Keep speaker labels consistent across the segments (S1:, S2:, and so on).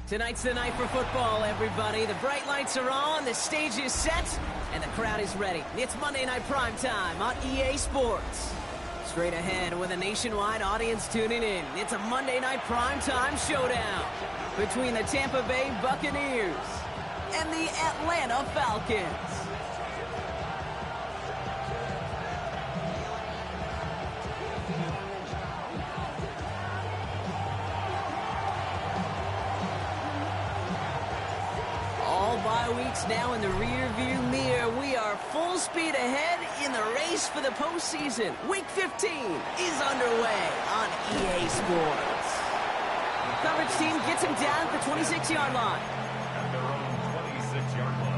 S1: Tonight's the night for football, everybody. The bright lights are on, the stage is set, and the crowd is ready. It's Monday Night Primetime on EA Sports. Straight ahead with a nationwide audience tuning in, it's a Monday Night Primetime showdown between the Tampa Bay Buccaneers and the Atlanta Falcons. Weeks now in the rear-view mirror. We are full speed ahead in the race for the postseason. Week 15 is underway on EA Sports. Coverage team gets him down at the 26-yard line.
S2: At their own 26-yard line.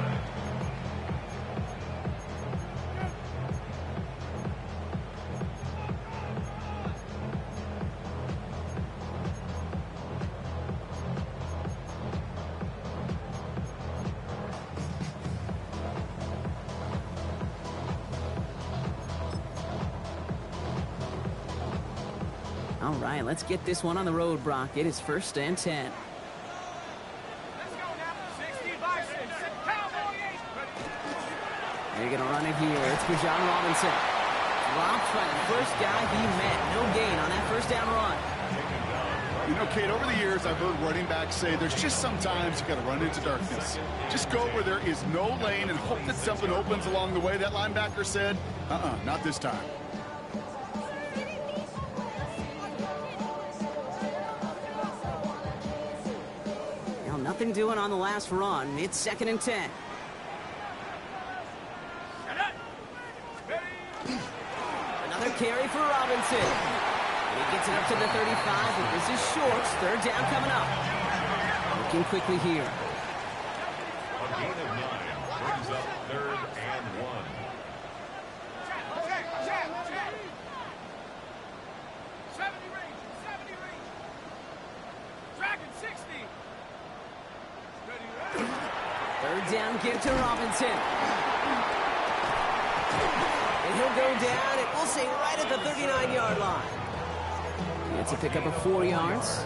S1: All right, let's get this one on the road, Brock. It is 1st and 10.
S3: Let's go now. 60 by 6.
S1: They're going to run it here. It's for John Robinson. Dropped by the first guy he met. No gain on that first down run.
S4: You know, Kate, over the years, I've heard running backs say there's just sometimes you got to run into darkness. Just go where there is no lane and hope that something opens along the way. That linebacker said, not this time.
S1: Nothing doing on the last run. It's 2nd and 10. Another carry for Robinson. He gets it up to the 35, but this is short. 3rd down coming up. Looking quickly here.
S2: A gain of 9 brings up 3rd and 1.
S1: Down, give to Robinson. And he'll go down, and we'll say right at the 39-yard line. It's a pickup of 4 yards,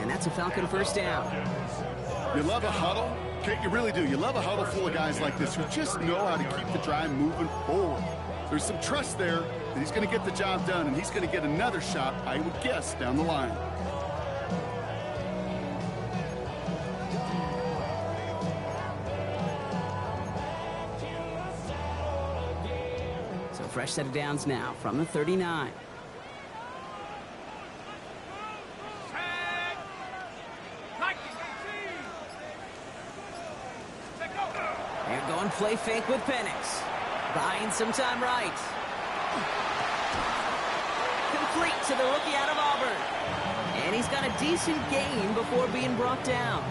S1: and that's a Falcon 1st down.
S4: You love a huddle? Kate, you really do. You love a huddle full of guys like this who just know how to keep the drive moving forward. There's some trust there that he's going to get the job done, and he's going to get another shot, I would guess, down the line.
S1: Fresh set of downs now from the 39. They're going play fake with Penix. Buying some time right. Complete to the rookie out of Auburn. And he's got a decent gain before being brought down.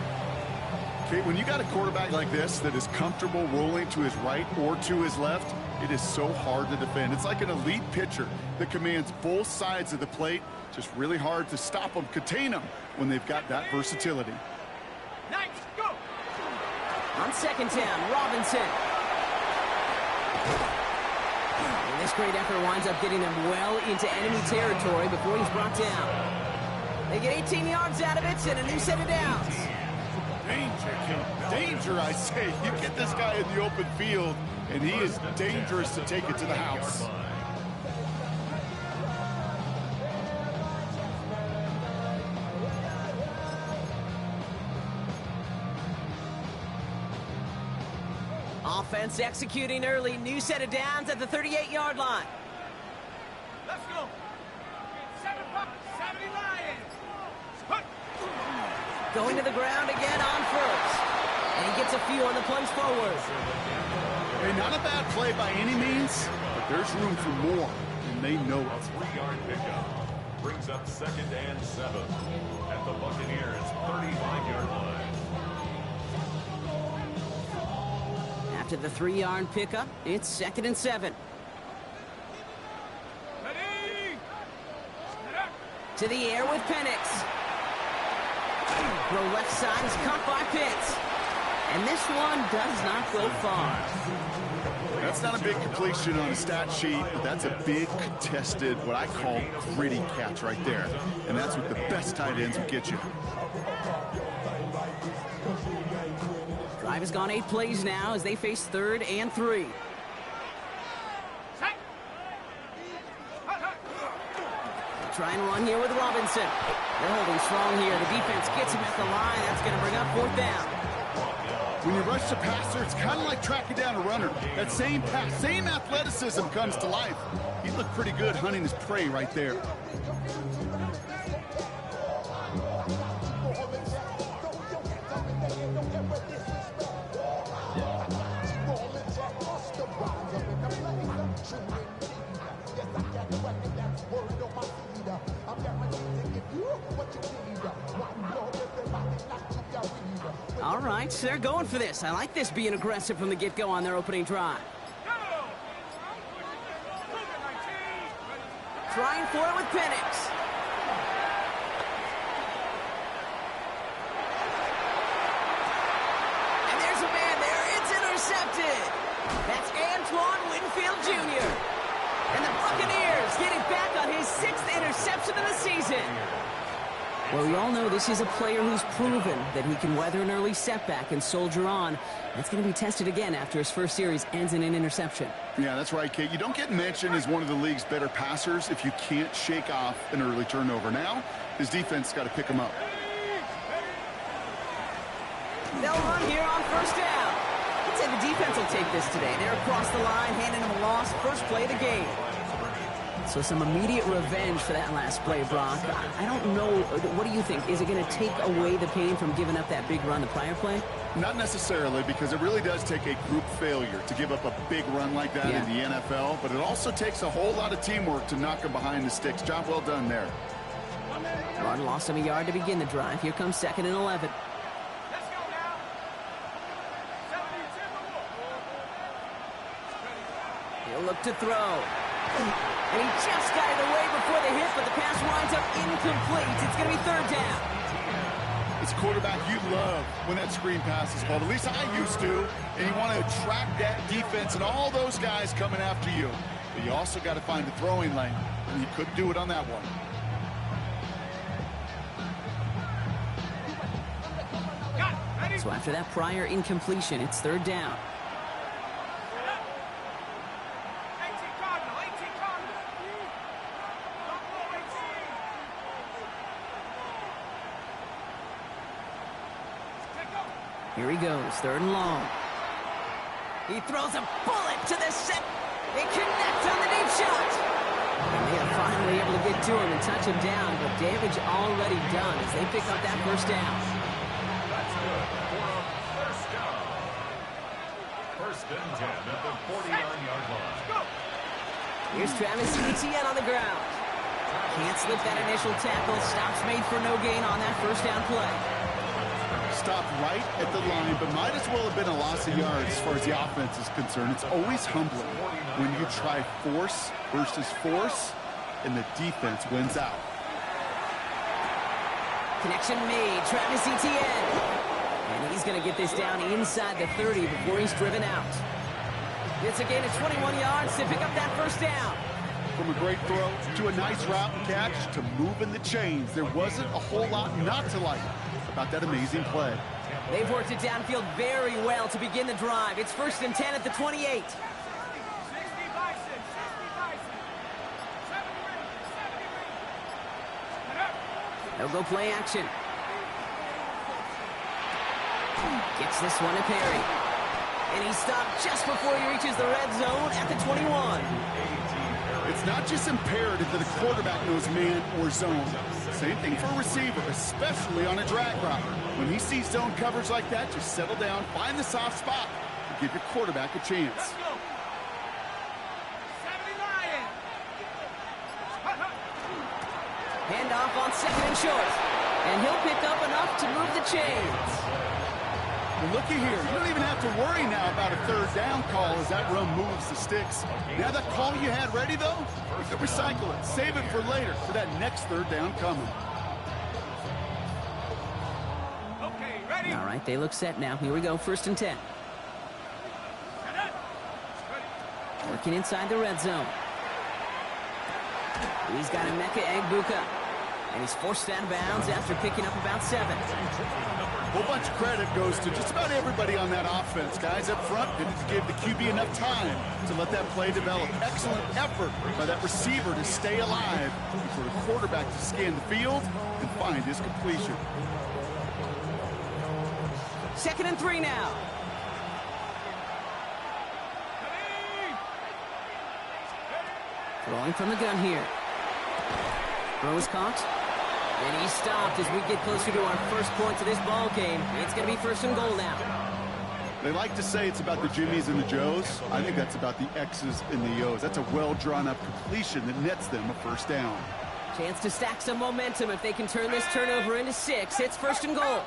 S4: Kate, when you got a quarterback like this that is comfortable rolling to his right or to his left, it is so hard to defend. It's like an elite pitcher that commands both sides of the plate. Just really hard to stop them, contain them when they've got that versatility.
S3: Nice, go!
S1: On 2nd down, Robinson. And this great effort winds up getting them well into enemy territory before he's brought down. They get 18 yards out of it and a new set of downs.
S4: Danger, Kate. Danger, I say. You get this guy in the open field, and he is dangerous to take it to the house.
S1: Offense executing early. New set of downs at the 38-yard line.
S3: Let's go. 70 Lions.
S1: Going to the ground again on 1st. And he gets a few on the plunge forward.
S4: Hey, not a bad play by any means, but there's room for more, and they know it.
S2: A 3-yard pickup brings up 2nd and 7 at the Buccaneers' 35-yard line.
S1: After the 3-yard pickup, it's 2nd and 7.
S3: Ready?
S1: To the air with Penix. Throw left side is caught by Pitts. And this one does not go far.
S4: That's not a big completion on a stat sheet, but that's a big contested, what I call gritty catch right there. And that's what the best tight ends will get you.
S1: Drive has gone 8 plays now as they face 3rd and 3. Try and run here with Robinson. They're holding strong here. The defense gets him at the line. That's going to bring up 4th down.
S4: When you rush the passer, it's kind of like tracking down a runner. That same pass, same athleticism comes to life. He looked pretty good hunting his prey right there.
S1: All right, so they're going for this. I like this being aggressive from the get-go on their opening drive. Trying for it with Penix. And there's a man there. It's intercepted. That's Antoine Winfield Jr. And the Buccaneers getting back on his 6th interception of the season. Well, we all know this is a player who's proven that he can weather an early setback and soldier on. That's going to be tested again after his first series ends in an interception.
S4: Yeah, that's right, Kate. You don't get mentioned as one of the league's better passers if you can't shake off an early turnover. Now, his defense got to pick him up.
S1: They'll run here on 1st down. I'd say the defense will take this today. They're across the line, handing him a loss. First play of the game. So some immediate revenge for that last play, Brock. I don't know. What do you think? Is it going to take away the pain from giving up that big run the prior play?
S4: Not necessarily, because it really does take a group failure to give up a big run like that in the NFL, but it also takes a whole lot of teamwork to knock him behind the sticks. Job well done there.
S1: Run lost him a yard to begin the drive. Here comes 2nd and 11.
S3: Let's go now. 72.
S1: He'll look to throw. And he just got it away before the hit, but the pass winds up incomplete. It's going to be 3rd down.
S4: As a quarterback, you love when that screen pass is called. At least I used to. And you want to attract that defense and all those guys coming after you. But you also got to find the throwing lane. And you couldn't do it on that one.
S1: So after that prior incompletion, it's 3rd down. Here he goes, 3rd and long. He throws a bullet to the set. They connect on the deep shot. And they are finally able to get to him and touch him down, but damage already done as they pick up that 1st down.
S2: That's good for a 1st down. 1st and 10 at the 49-yard line.
S1: Here's Travis Etienne on the ground. Can't slip that initial tackle. Stops made for no gain on that 1st down play.
S4: Stopped right at the line, but might as well have been a loss of yards as far as the offense is concerned. It's always humbling when you try force versus force, and the defense wins out.
S1: Connection made. Travis Etienne. And he's going to get this down inside the 30 before he's driven out. It's a gain of 21 yards to pick up that 1st down.
S4: From a great throw to a nice route and catch to moving the chains, there wasn't a whole lot not to like about that amazing play.
S1: They've worked it downfield very well to begin the drive. It's 1st and 10 at the 28. They'll go play action. Gets this one to Perry. And he stopped just before he reaches the red zone at the 21.
S4: It's not just imperative that a quarterback knows man or zone. Same thing for a receiver, especially on a drag route. When he sees zone coverage like that, just settle down, find the soft spot, and give your quarterback a chance.
S1: Handoff on 2nd and short. And he'll pick up enough to move the chains.
S4: Well, looky here. You don't even have to worry now about a 3rd down call as that run moves the sticks. Now that call you had ready, though, you can recycle it. Save it for later for that next 3rd down coming.
S3: Okay, ready?
S1: All right, they look set now. Here we go, 1st and 10. Working inside the red zone. He's got Ggml, and he's forced out of bounds after picking up about 7.
S4: A whole bunch of credit goes to just about everybody on that offense. Guys up front didn't give the QB enough time to let that play develop. Excellent effort by that receiver to stay alive and for the quarterback to scan the field and find his completion.
S1: 2nd and 3 now. Throwing from the gun here. Throws caught. And he's stopped as we get closer to our first point to this ball game. It's going to be 1st and goal now.
S4: They like to say it's about the Jimmies and the Joes. I think that's about the X's and the O's. That's a well-drawn-up completion that nets them a 1st down.
S1: Chance to stack some momentum if they can turn this turnover into 6. It's 1st and goal.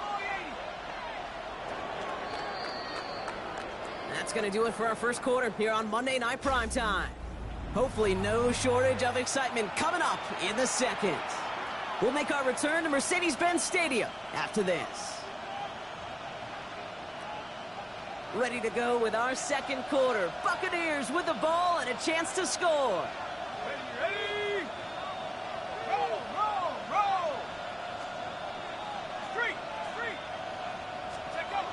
S1: That's going to do it for our first quarter here on Monday Night Primetime. Hopefully no shortage of excitement coming up in the second. We'll make our return to Mercedes-Benz Stadium after this. Ready to go with our second quarter. Buccaneers with the ball and a chance to score.
S3: Ready? Roll, roll, roll! Street! Check up!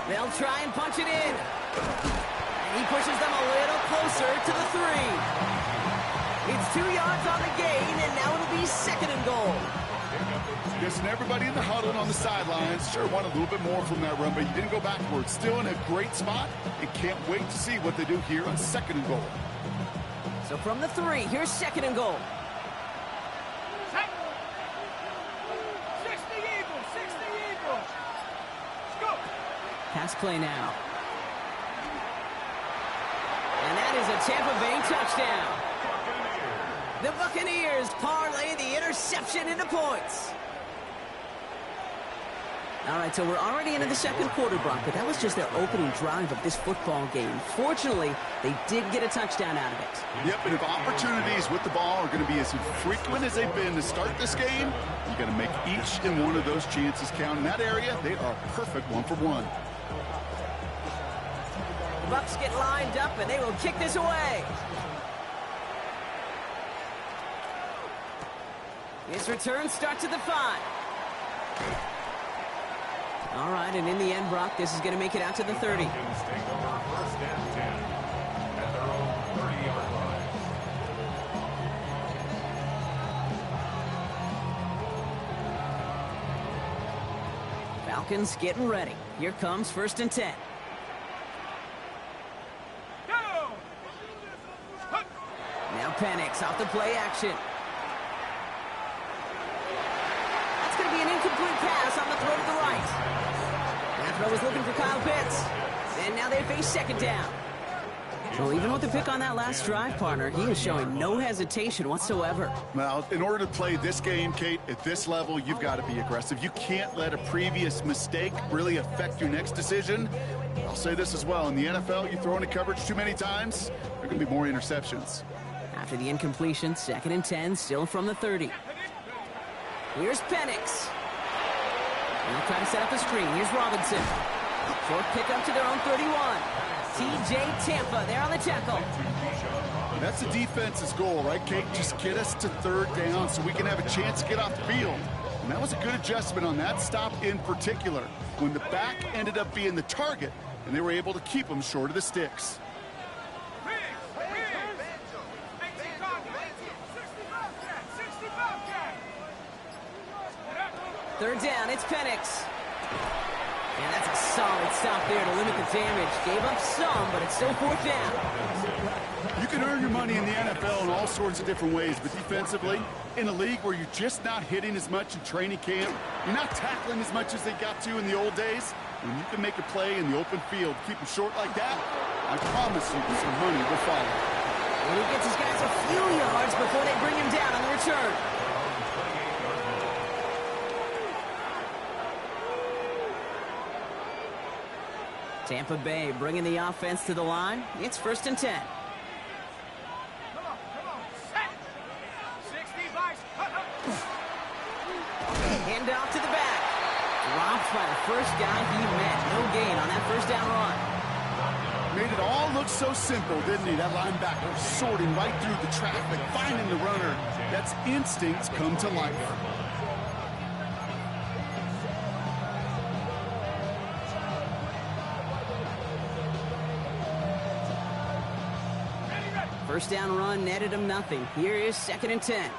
S1: They'll try and punch it in. And he pushes them a little closer to the 3. It's 2 yards on the gain, and now it'll be 2nd and goal.
S4: Just everybody in the huddle and on the sidelines sure want a little bit more from that run, but you didn't go backwards. Still in a great spot, and can't wait to see what they do here on 2nd and goal.
S1: So from the 3, here's 2nd and goal.
S3: 60 Eagles! 60 Eagles! Let's go!
S1: Pass play now. And that is a Tampa Bay touchdown. The Buccaneers parlay the interception into points. All right, so we're already into the second quarter, Brock, but that was just their opening drive of this football game. Fortunately, they did get a touchdown out of it.
S4: Yep, and if opportunities with the ball are going to be as frequent as they've been to start this game, you got to make each and one of those chances count. In that area, they are a perfect 1-for-1.
S1: The Bucs get lined up, and they will kick this away. His return starts at the 5. All right, and in the end, Brock, this is going to make it out to the 30.
S2: Take over 1st and 10 at their own 30-yard line.
S1: Falcons getting ready. Here comes 1st and 10.
S3: Go!
S1: Now Penix off the play action. That's going to be an incomplete pass on the throw to the right. That throw was looking for Kyle Pitts. And now they face 2nd down. Well, even with the pick on that last drive, partner, he is showing no hesitation whatsoever.
S4: Well, in order to play this game, Kate, at this level, you've got to be aggressive. You can't let a previous mistake really affect your next decision. I'll say this as well. In the NFL, you throw into coverage too many times, there are going to be more interceptions.
S1: After the incompletion, 2nd and 10, still from the 30. Here's Penix. They'll try to set up the screen. Here's Robinson. Short pickup to their own 31. TJ Tampa there on the tackle.
S4: That's the defense's goal, right, Kate? Just get us to 3rd down so we can have a chance to get off the field. And that was a good adjustment on that stop in particular, when the back ended up being the target, and they were able to keep them short of the sticks.
S1: 3rd down, it's Penix. And that's a solid stop there to limit the damage. Gave up some, but it's still 4th down.
S4: You can earn your money in the NFL in all sorts of different ways, but defensively, in a league where you're just not hitting as much in training camp, you're not tackling as much as they got to in the old days, when you can make a play in the open field, keep them short like that, I promise you some money will follow.
S1: And he gets his guys a few yards before they bring him down on the return. Tampa Bay bringing the offense to the line. It's 1st and 10.
S3: Come on, set! 60 bucks.
S1: Hand off to the back. Dropped by the first guy he met. No gain on that 1st down run.
S4: Made it all look so simple, didn't he? That linebacker sorting right through the traffic, finding the runner. That's instincts come to life.
S1: First down run netted him nothing. Here is 2nd and 10.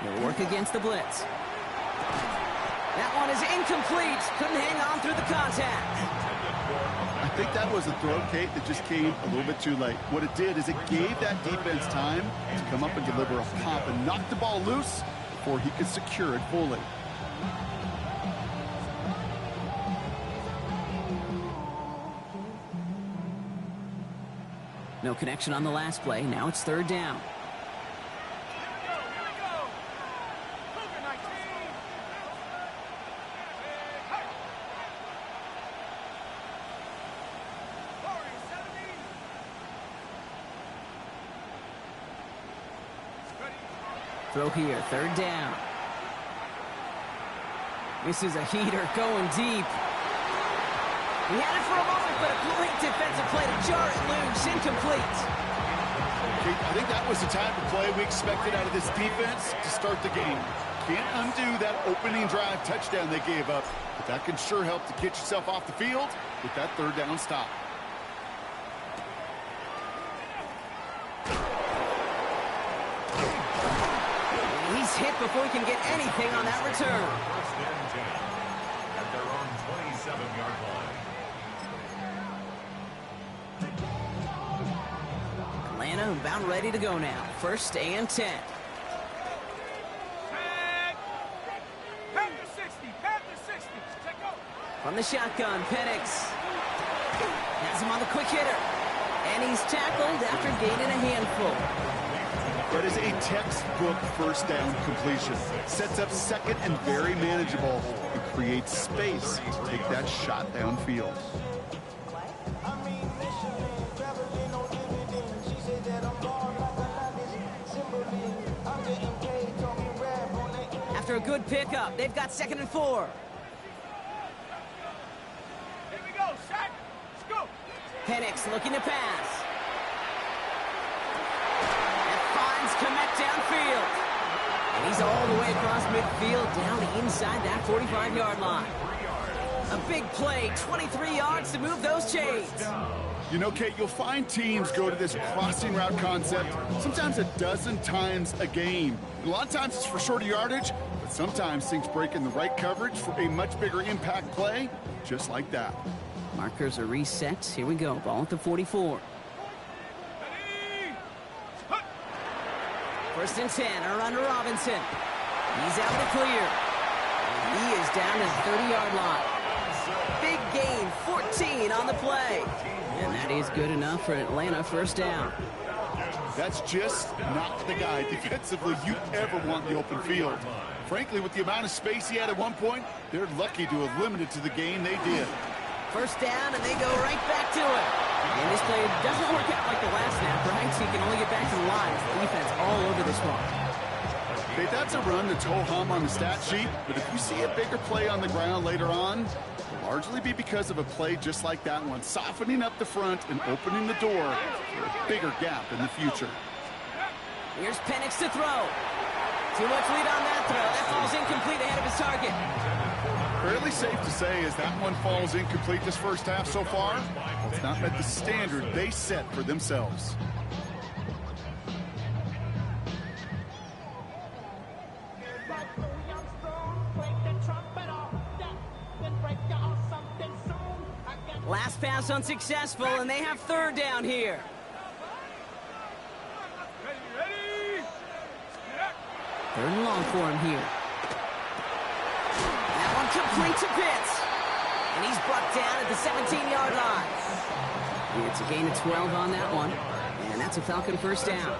S1: He'll work against the blitz. That one is incomplete. Couldn't hang on through the contact.
S4: I think that was a throw, Kate, that just came a little bit too late. What it did is it gave that defense time to come up and deliver a pop and knock the ball loose before he could secure it fully.
S1: No connection on the last play. Now it's 3rd down. Throw here, 3rd down. This is a heater going deep. He had it for a moment, but a great defensive play to jar it loose. Incomplete.
S4: I think that was the type of play we expected out of this defense to start the game. Can't undo that opening drive touchdown they gave up, but that can sure help to get yourself off the field with that 3rd down stop.
S1: He's hit before he can get anything on that return.
S2: 1st and 10 at their own 27-yard line.
S1: Atlanta about ready to go now. 1st and 10. From the shotgun, Penix has him on the quick hitter. And he's tackled after gaining a handful.
S4: That is a textbook 1st down completion. Sets up 2nd and very manageable and creates space to take that shot downfield.
S1: After a good pickup, they've got 2nd and 4.
S3: Here we go, Shaq. Let's go.
S1: Penix looking to pass. And finds Kmet downfield. And he's all the way across midfield down inside that 45-yard line. A big play, 23 yards to move those chains.
S4: You know, Kate, you'll find teams go to this crossing route concept sometimes a dozen times a game. And a lot of times it's for shorter yardage, but sometimes things break in the right coverage for a much bigger impact play, just like that.
S1: Markers are reset. Here we go. Ball at the 44. 1st and 10. A run to Robinson. He's out of the clear. And he is down to the 30-yard line. Big gain, 14 on the play. And that is good enough for Atlanta. 1st down.
S4: That's just not the guy defensively you ever want in the open field. Frankly, with the amount of space he had at one point, they're lucky to have limited to the gain they did.
S1: 1st down, and they go right back to it. And this play doesn't work out like the last snap. Perhaps he can only get back to the line. Defense all over this one.
S4: Okay, that's a run that's ho-hum on the stat sheet, but if you see a bigger play on the ground later on, it'll largely be because of a play just like that one, softening up the front and opening the door for a bigger gap in the future.
S1: Here's Penix to throw. Too much lead on that throw. That falls incomplete ahead of his target.
S4: Fairly safe to say as that one falls incomplete this 1st half so far, it's not met the standard they set for themselves.
S1: Last pass unsuccessful, and they have 3rd down here.
S3: Ready?
S1: 3rd and long for him here. That one complete to Pitts. And he's brought down at the 17-yard line. It's a gain of 12 on that one. And that's a Falcon 1st down.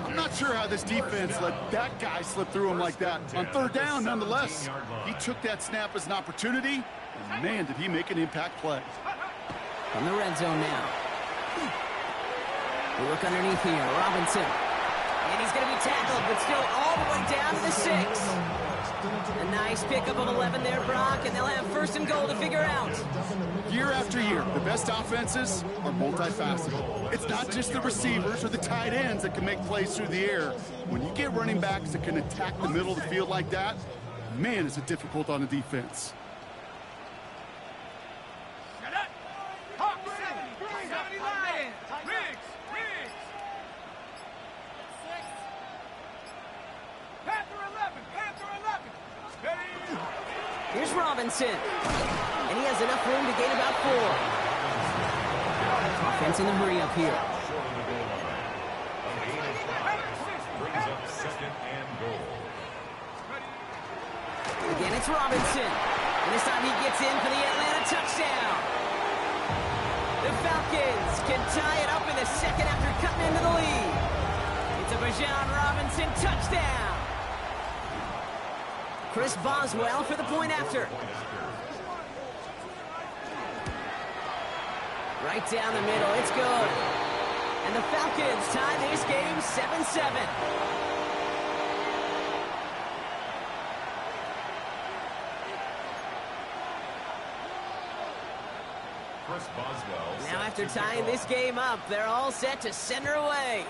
S4: I'm not sure how this defense let that guy slip through him like that. On 3rd down, nonetheless, he took that snap as an opportunity, and man, did he make an impact play.
S1: From the red zone now. We look underneath here. Robinson. And he's going to be tackled, but still all the way down to the 6. A nice pickup of 11 there, Brock, and they'll have first and goal to figure out.
S4: Year after year, the best offenses are multifaceted. It's not just the receivers or the tight ends that can make plays through the air. When you get running backs that can attack the middle of the field like that, man, is it difficult on the defense.
S1: Here's Robinson, and he has enough room to gain about 4. Offense in the hurry up here.
S2: Brings up second and goal.
S1: Again, it's Robinson, and this time he gets in for the Atlanta touchdown. The Falcons can tie it up in the second after cutting into the lead. It's a Bijan Robinson touchdown. Chris Boswell for the point after. Right down the middle, it's good. And the Falcons tie this game 7-7.
S2: Chris Boswell.
S1: Now after tying this game up, they're all set to send her away.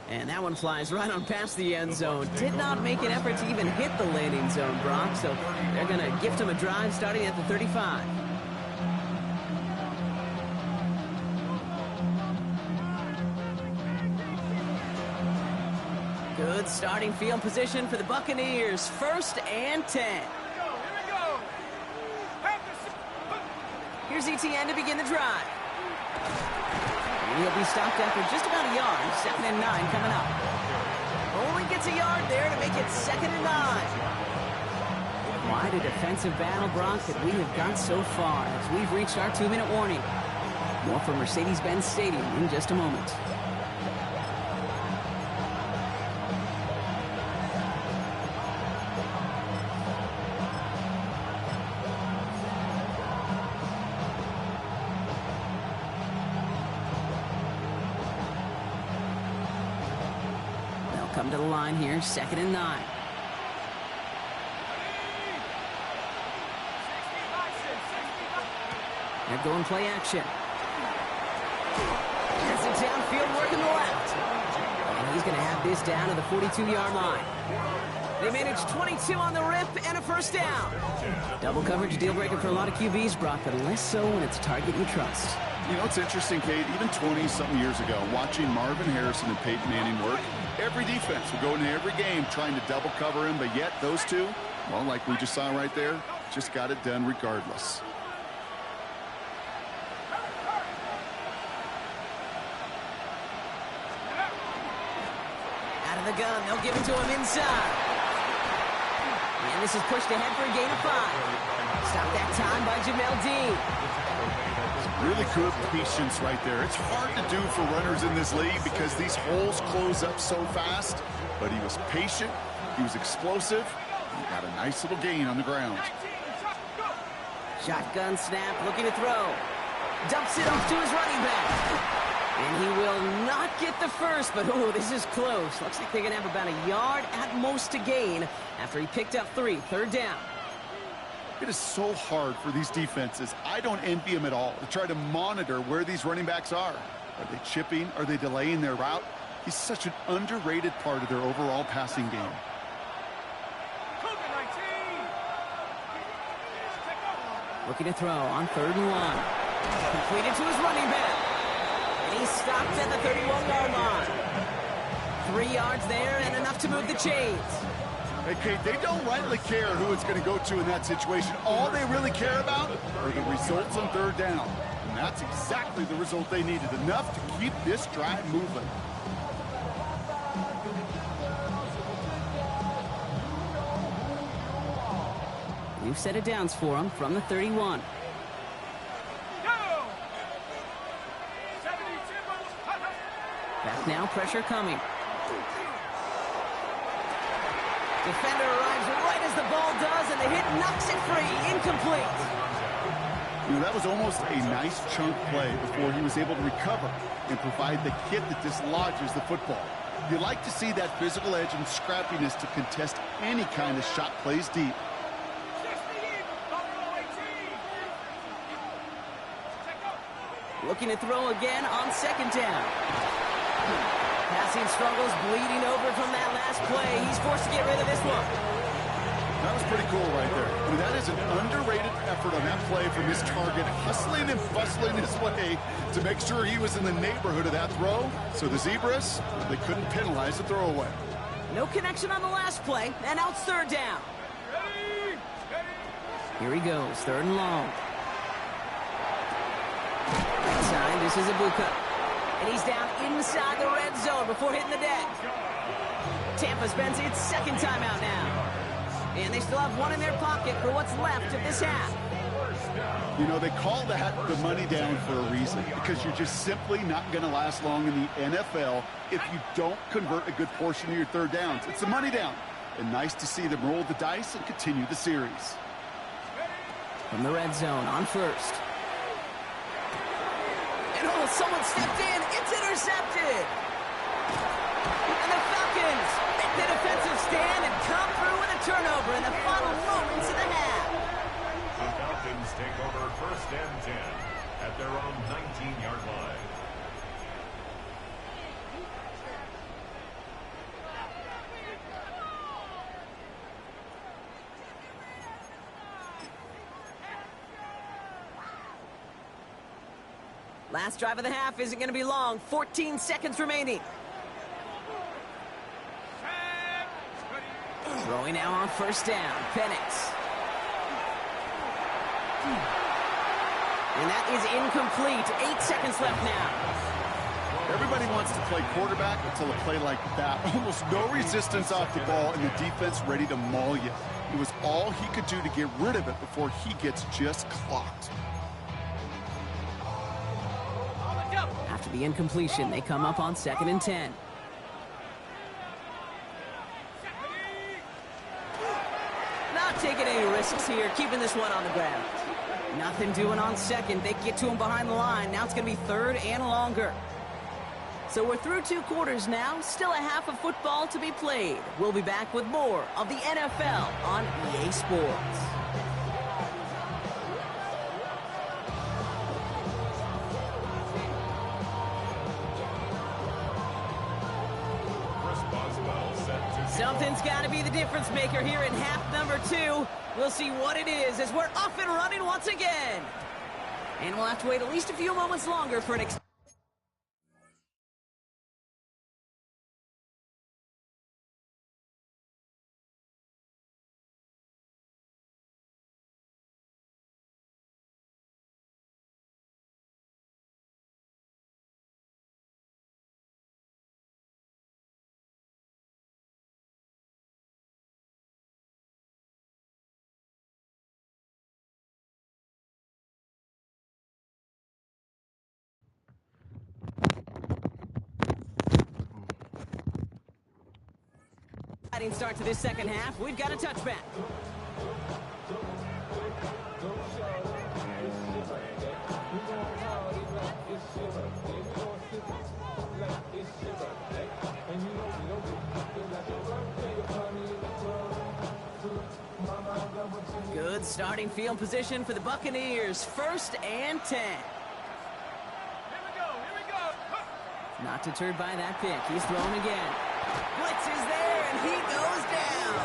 S1: And that one flies right on past the end zone. Did not make an effort to even hit the landing zone, Brock, so they're going to gift him a drive starting at the 35. Good starting field position for the Buccaneers. 1st and 10. Here's Etienne to begin the drive. He'll be stopped after just about a yard. 2nd and 9 coming up. Only gets a yard there to make it 2nd and 9. Quite a defensive battle, Brock, that we have got so far as we've reached our 2-minute warning. More from Mercedes-Benz Stadium in just a moment. Come to the line here, 2nd and 9. They're going play action. That's a downfield work in the left. And he's going to have this down to the 42-yard line. They managed 22 on the rip and a 1st down. Double coverage deal breaker for a lot of QBs, Brock, but less so when it's a target you trust.
S4: You know, it's interesting, Kate, even 20-something years ago, watching Marvin Harrison and Peyton Manning work, every defense would go into every game trying to double cover him, but yet those two, well, like we just saw right there, just got it done regardless.
S1: Out of the gun, they'll give it to him inside. And this is pushed ahead for a gain of 5. Stop that time by Ggml Dean.
S4: Really good patience right there. It's hard to do for runners in this league because these holes close up so fast. But he was patient, he was explosive, and he got a nice little gain on the ground.
S1: Shotgun snap, looking to throw. Dumps it off to his running back. And he will not get the first, but oh, this is close. Looks like they're going to have about a yard at most to gain after he picked up 3. 3rd down.
S4: It is so hard for these defenses. I don't envy them at all to try to monitor where these running backs are. Are they chipping? Are they delaying their route? He's such an underrated part of their overall passing game.
S1: Looking to throw on 3rd and 1. Completed to his running back. And he stopped at the 31-yard line. 3 yards there and enough to move the chains.
S4: Hey, Kate, they don't rightly care who it's going to go to in that situation. All they really care about are the results on 3rd down. And that's exactly the result they needed. Enough to keep this drive moving.
S1: New set of downs for him from the 31. Back now, pressure coming. Defender arrives right as the ball does, and the hit knocks it free. Incomplete.
S4: You know, that was almost a nice chunk play before he was able to recover and provide the hit that dislodges the football. You like to see that physical edge and scrappiness to contest any kind of shot plays deep.
S1: Looking to throw again on second down. Passing struggles bleeding over from that last play. He's forced to get rid of this one.
S4: That was pretty cool right there. I mean, that is an underrated effort on that play from his target, hustling and bustling his way to make sure he was in the neighborhood of that throw. So the Zebras, they couldn't penalize the throwaway.
S1: No connection on the last play, and now it's third down. Here he goes, third and long. Inside, this is Ibuka. And he's down inside the red zone before hitting the deck. Tampa spends its second timeout now. And they still have one in their pocket for what's left of this half.
S4: You know, they call that the money down for a reason, because you're just simply not going to last long in the NFL if you don't convert a good portion of your third downs. It's the money down. And nice to see them roll the dice and continue the series.
S1: From the red zone on first. And oh, someone stepped in. It's intercepted. And the Falcons make the defensive stand and come through with a turnover in the final moments of the half.
S2: The Falcons take over first and 10 at their own 19-yard line.
S1: Last drive of the half isn't going to be long. 14 seconds remaining. Throwing now on first down. Penix. And that is incomplete. 8 seconds left now.
S4: Everybody wants to play quarterback until a play like that. Almost no resistance off the ball and the defense ready to maul you. It was all he could do to get rid of it before he gets just clocked.
S1: After the incompletion, they come up on second and 10. Not taking any risks here, keeping this one on the ground. Nothing doing on second. They get to him behind the line. Now it's going to be third and longer. So we're through 2 quarters now. Still a half of football to be played. We'll be back with more of the NFL on EA Sports. Something's got to be the difference maker here in half number 2. We'll see what it is as we're off and running once again. And we'll have to wait at least a few moments longer for an exciting start to this second half. We've got a touchback. Good starting field position for the Buccaneers. First and 10.
S3: Here we go.
S1: Not deterred by that pick. He's thrown again. Blitz is there, and he goes down.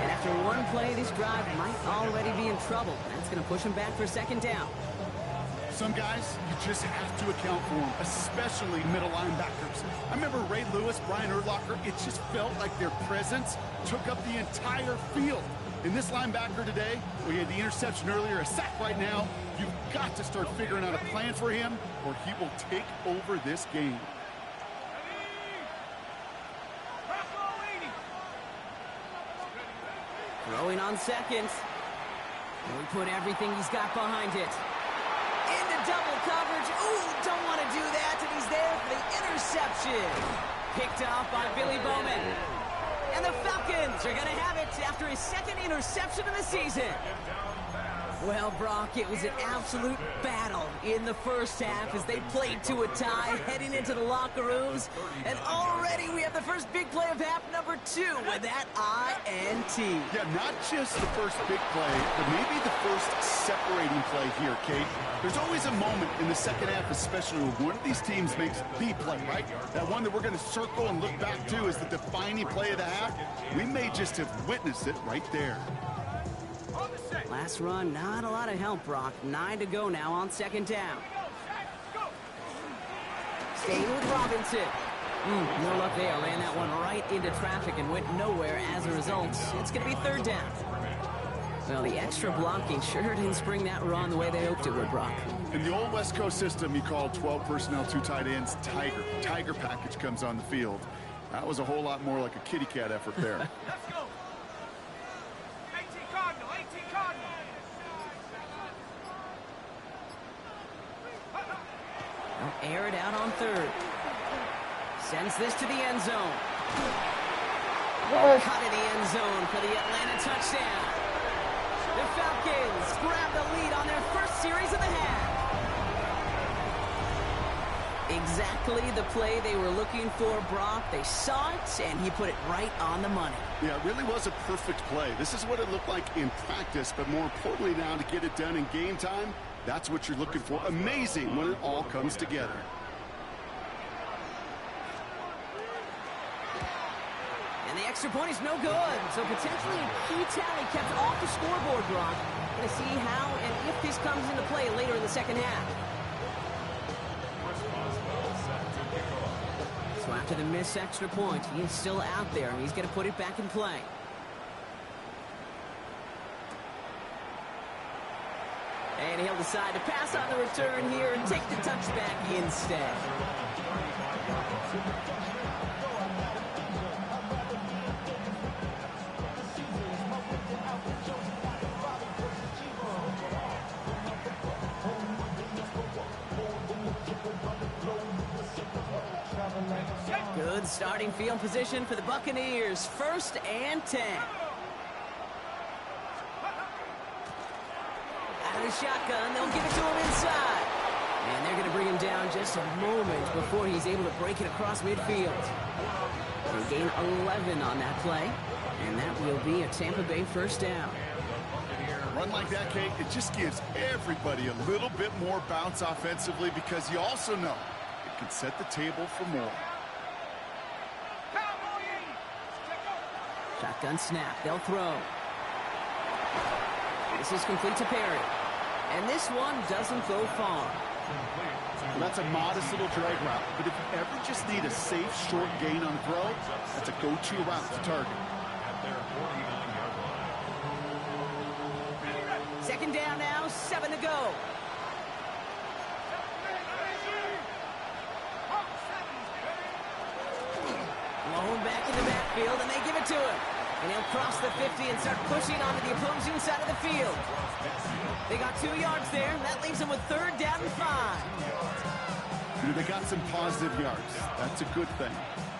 S1: And after one play, this drive might already be in trouble. That's going to push him back for second down.
S4: Some guys, you just have to account for them, especially middle linebackers. I remember Ray Lewis, Brian Urlacher, it just felt like their presence took up the entire field. In this linebacker today, we had the interception earlier, a sack right now. You've got to start figuring out a plan for him, or he will take over this game.
S1: Throwing on second. And we put everything he's got behind it. Into double coverage. Ooh, don't want to do that. And he's there for the interception. Picked off by Billy Bowman. And the Falcons are going to have it after his second interception of the season. Well, Brock, it was an absolute battle in the first half as they played to a tie heading into the locker rooms. And already we have the first big play of half number 2 with that INT.
S4: Yeah, not just the first big play, but maybe the first separating play here, Kate. There's always a moment in the second half, especially when one of these teams makes the play, right? That one that we're going to circle and look back to as the defining play of the half. We may just have witnessed it right there.
S1: Last run, not a lot of help, Brock. 9 to go now on second down. Staying with Robinson. No luck there. Ran that one right into traffic and went nowhere as a result. It's going to be third down. Well, the extra blocking sure didn't spring that run the way they hoped it would, Brock.
S4: In the old West Coast system, you call 12 personnel, 2 tight ends, Tiger. Tiger package comes on the field. That was a whole lot more like a kitty cat effort there.
S3: Let's go. 18 Cardinal, 18 Cardinal.
S1: They'll air it out on third. Sends this to the end zone. Cut in the end zone for the Atlanta touchdown. The Falcons grab the lead on their first series of the half. Exactly the play they were looking for, Brock. They saw it, and he put it right on the money.
S4: Yeah, it really was a perfect play. This is what it looked like in practice, but more importantly now to get it done in game time, that's what you're looking for. Amazing when it all comes together.
S1: And the extra point is no good. So potentially a key tally kept off the scoreboard, Brock. Going to see how and if this comes into play later in the second half. So after the missed extra point, he is still out there, and he's going to put it back in play. And he'll decide to pass on the return here and take the touchback instead. Good starting field position for the Buccaneers. 1st and 10. Out of the shotgun, they'll give it to him inside. And they're going to bring him down just a moment before he's able to break it across midfield. They gain 11 on that play, and that will be a Tampa Bay first down.
S4: A run like that, Kate, it just gives everybody a little bit more bounce offensively because you also know it can set the table for more.
S1: Shotgun snap. They'll throw. This is complete to Perry. And this one doesn't go far.
S4: Well, that's a modest little drag route. But if you ever just need a safe, short gain on throw, that's a go-to route to target.
S1: Second down now, 7 to go. Blown back in the backfield, and they give it to him. And he'll cross the 50 and start pushing onto the opposing side of the field. They got 2 yards there. That leaves them with 3rd down and 5.
S4: They got some positive yards. That's a good thing.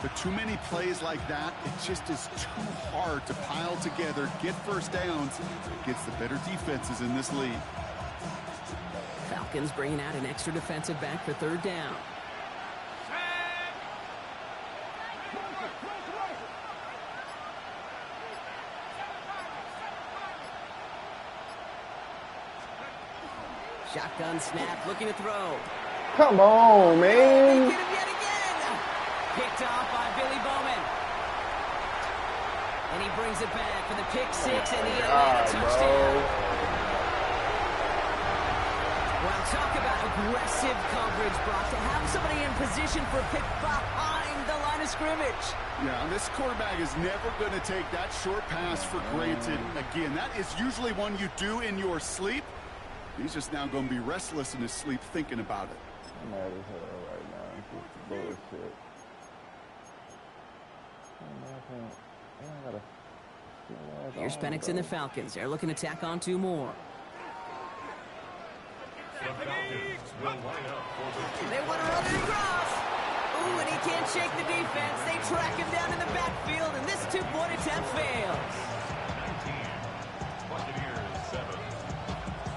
S4: But too many plays like that, it just is too hard to pile together, get first downs against the better defenses in this league.
S1: Falcons bringing out an extra defensive back for 3rd down. Shotgun snap, looking to throw.
S5: Come on, man.
S1: They get him yet again. Picked off by Billy Bowman. And he brings it back for the pick 6 and the Atlanta touchdown. Well, talk about aggressive coverage, Brock. To have somebody in position for a pick behind the line of scrimmage.
S4: Yeah, this quarterback is never going to take that short pass for granted. Again, that is usually one you do in your sleep. He's just now going to be restless in his sleep thinking about it.
S5: I'm mad as hell right now. This bullshit.
S1: Here's Penix and the Falcons. They're looking to tack on 2 more. They want to run it across. Ooh, and he can't shake the defense. They track him down in the backfield, and this 2-point attempt fails.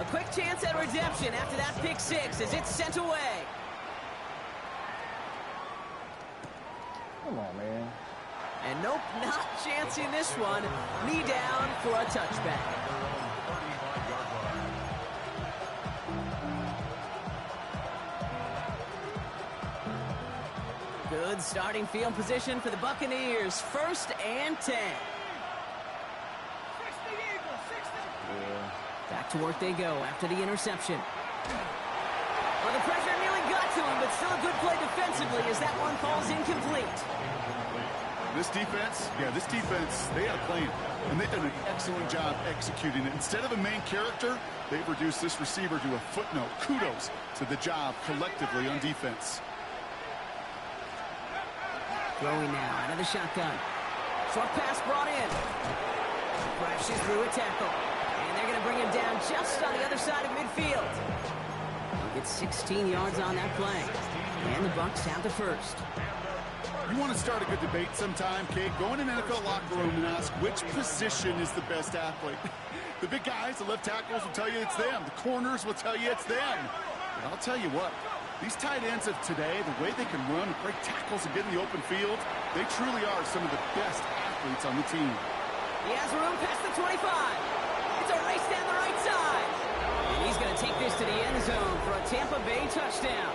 S1: A chance at redemption after that pick six as it's sent away.
S5: Come on, man.
S1: And nope, not chancing this one. Knee down for a touchback. Good starting field position for the Buccaneers. 1st and 10.
S3: 60 Eagles, 60.
S5: Yeah.
S1: Back to work they go after the interception. Well, the pressure nearly got to him, but still a good play defensively as that one falls incomplete.
S4: This defense, they had a plan, and they've done an excellent job executing it. Instead of a main character, they've reduced this receiver to a footnote. Kudos to the job collectively on defense.
S1: Throwing now out of the shotgun. Short pass brought in. Crashes through a tackle. And they're going to bring him down just on the other side of midfield. He'll get 16 yards on that play. And the Bucs have the first.
S4: You want to start a good debate sometime, Kate? Go in an NFL locker room and ask which position is the best athlete. The big guys, the left tackles will tell you it's them. The corners will tell you it's them. But I'll tell you what, these tight ends of today, the way they can run, break tackles, and get in the open field, they truly are some of the best athletes on the team.
S1: He has room past the 25. It's a race down the right side. And he's going to take this to the end zone for a Tampa Bay touchdown.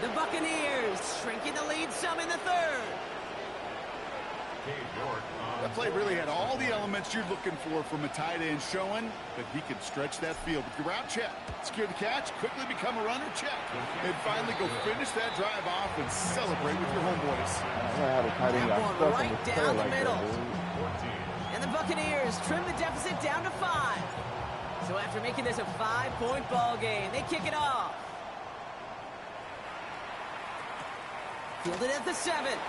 S1: The Buccaneers shrinking the lead some in the 3rd.
S4: That play really had all the elements you're looking for from a tight end, showing that he can stretch that field. With your route, check. Secure the catch, quickly become a runner, check. And finally go finish that drive off and celebrate with your homeboys.
S1: That one right down the middle. And the Buccaneers trim the deficit down to 5. So after making this a 5-point ball game, they kick it off. Fielded at the 7.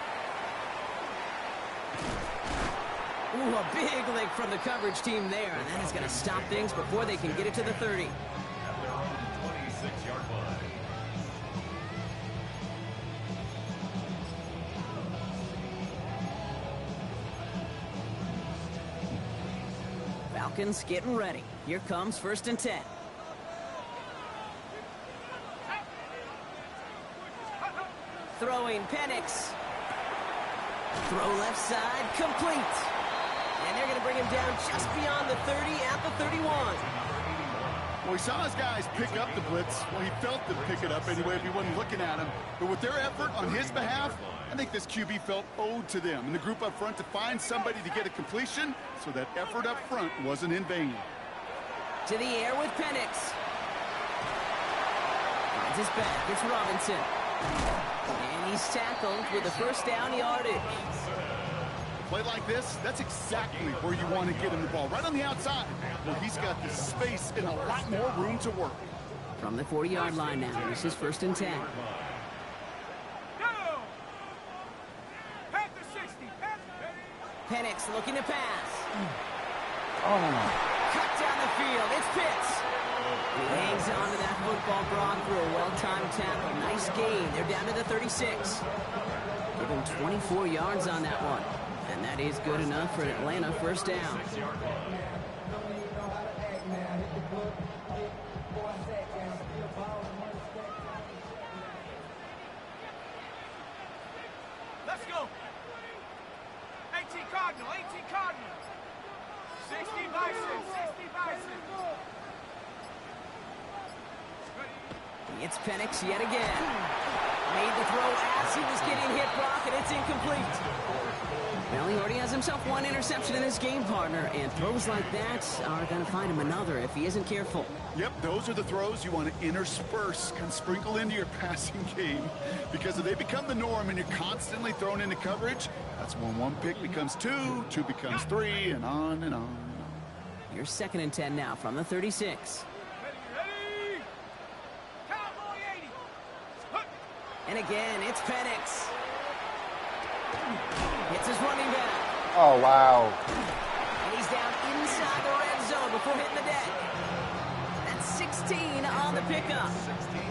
S1: Ooh, a big lick from the coverage team there, and that is going to stop things before they can get it to the 30.
S2: At their own 26-yard line.
S1: Falcons getting ready. Here comes 1st and 10. Throwing Penix. Throw left side, complete. And they're going to bring him down just beyond the 30 at the 31.
S4: Well, he saw his guys pick up the blitz. Well, he felt them pick it up anyway if he wasn't looking at him. But with their effort on his behalf, I think this QB felt owed to them and the group up front to find somebody to get a completion, so that effort up front wasn't in vain.
S1: To the air with Penix. Finds his back. It's Robinson. And he's tackled with a 1st down yardage.
S4: A play like this, that's exactly where you want to get him the ball, right on the outside, where he's got the space and a lot more room to work.
S1: From the 40-yard line now, this is 1st and 10.
S3: Go! Panther 60.
S1: Penix looking to pass.
S5: Oh,
S1: Cut down the field. It's Pitts. He hangs on to that football, Brock, through a well-timed tackle. Nice gain. They're down to the 36. Give him 24 yards on that one. And that is good enough for an Atlanta 1st down.
S3: Let's go. 18 Cardinal, 18 Cardinal. 60 Bison, 60 Bison.
S1: It's Penix yet again. Made the throw as he was getting hit, Brock, and it's incomplete. Well, he already has himself one interception in this game, partner, and throws like that are going to find him another if he isn't careful.
S4: Yep, those are the throws you want to intersperse and sprinkle into your passing game, because if they become the norm and you're constantly thrown into coverage, that's when 1 pick becomes 2, 2 becomes 3, and on and on and on.
S1: Here's 2nd and 10 now from the 36.
S3: Ready? Cowboy 80.
S1: And again, it's Penix. Hits his running back.
S5: oh, wow.
S1: And he's down inside the red zone before hitting the deck. That's 16 on the pickup.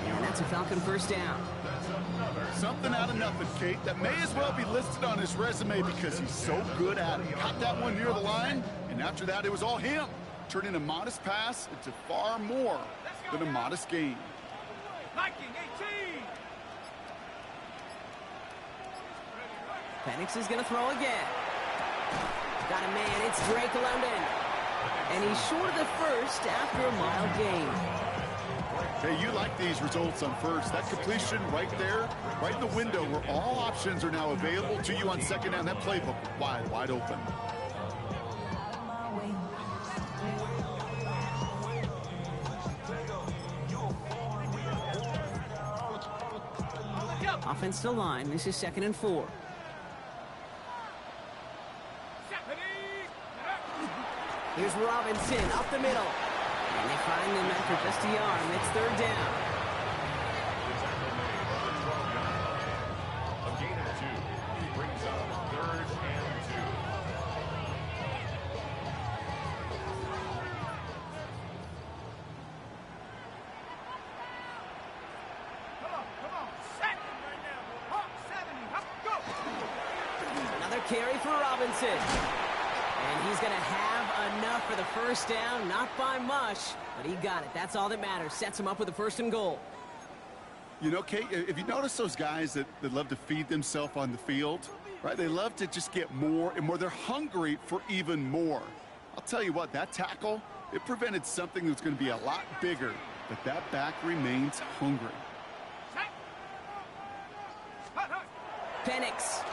S1: And that's a Falcon 1st down.
S4: Something out of nothing, Kate, that may as well be listed on his resume because he's so good at it. Caught that one near the line, and after that, it was all him. turning a modest pass into far more than a modest gain.
S3: Viking 18.
S1: Penix is going to throw again. Got a man, it's Drake London. And he's short of the first after a mild gain.
S4: Hey, you like these results on first. That completion right there, right in the window where all options are now available to you on second down. That playbook wide open.
S1: Offense to line. This is 2nd and 4. Here's Robinson up the middle. And they find him after just a yard. It's 3rd down.
S2: A gain of 2. Brings up 3rd and 2.
S3: Come on. Set right now. Hawk 70. Hop, go.
S1: Another carry for Robinson. And he's going to have enough for the first down. Not by much, but he got it. That's all that matters. Sets him up with a 1st and goal.
S4: You know, Kate, if you notice those guys that love to feed themselves on the field, right? They love to just get more and more. They're hungry for even more. I'll tell you what, that tackle, it prevented something that's going to be a lot bigger, but that back remains hungry.
S1: Penix.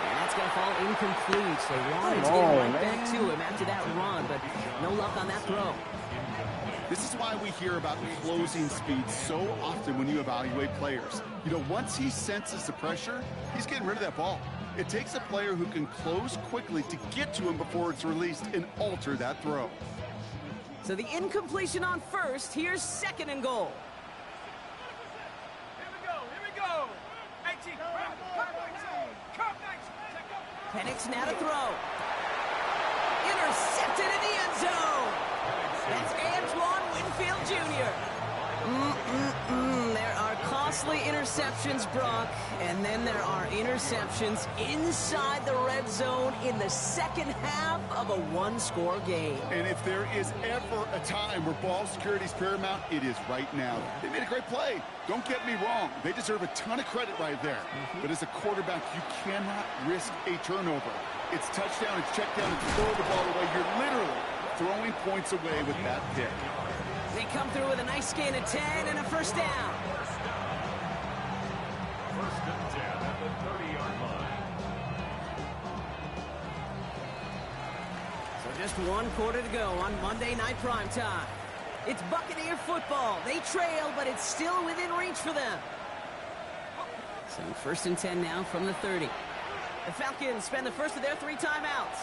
S1: And that's going to fall incomplete. So Lawrence getting right back to him after that run, but no luck on that throw.
S4: This is why we hear about closing speed so often when you evaluate players. You know, once he senses the pressure, he's getting rid of that ball. It takes a player who can close quickly to get to him before it's released and alter that throw.
S1: So the incompletion on first. Here's 2nd and goal.
S3: Here we go. 18.
S1: Penix now to throw. Intercepted in the end zone. That's Antoine Winfield Jr. There are costly interceptions, Brock, and then there are interceptions inside the red zone in the second half of a one-score game.
S4: And if there is ever a time where ball security is paramount, it is right now. They made a great play. Don't get me wrong. They deserve a ton of credit right there. But as a quarterback, you cannot risk a turnover. It's touchdown, it's check down, it's throw the ball away. You're literally throwing points away with that pick.
S1: They come through with a nice gain of 10 and a 1st down.
S2: 1st and 10 at the 30-yard line.
S1: So just 1 quarter to go on Monday Night Primetime. It's Buccaneer football. They trail, but it's still within reach for them. So 1st and 10 now from the 30. The Falcons spend the first of their 3 timeouts.